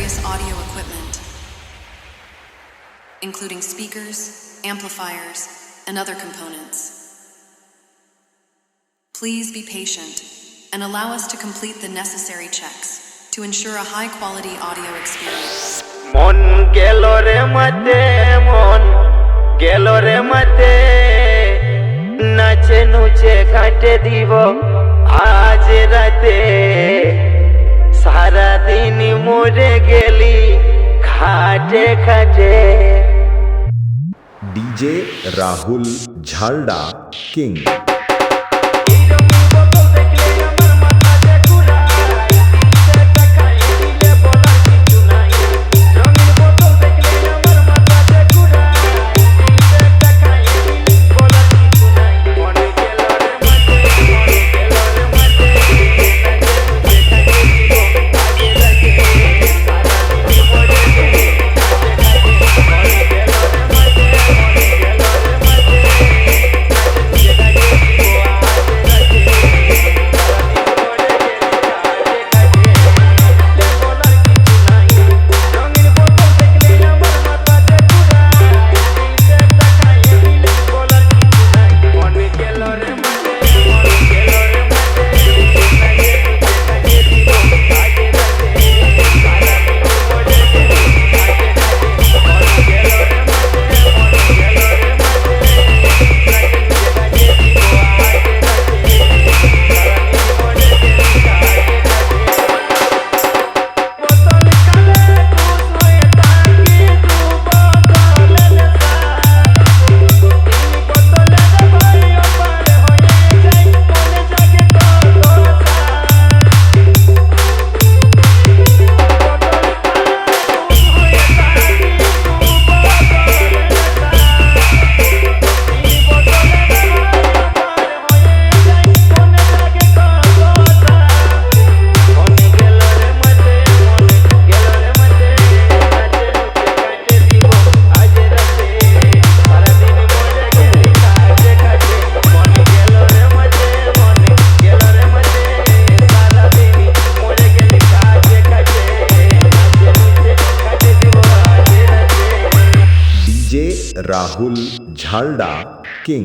various audio equipment, including speakers, amplifiers, and other components. Please be patient and allow us to complete the necessary checks to ensure a high-quality audio experience. মন গেল রে মতে, মন গেল রে মতে, নাচে নুচে কাটে দিব আজ রাতে, সারা দিন মরে গেলি খাটে খাটে। DJ Rahul Jhalda king. Rahul Jhalda king.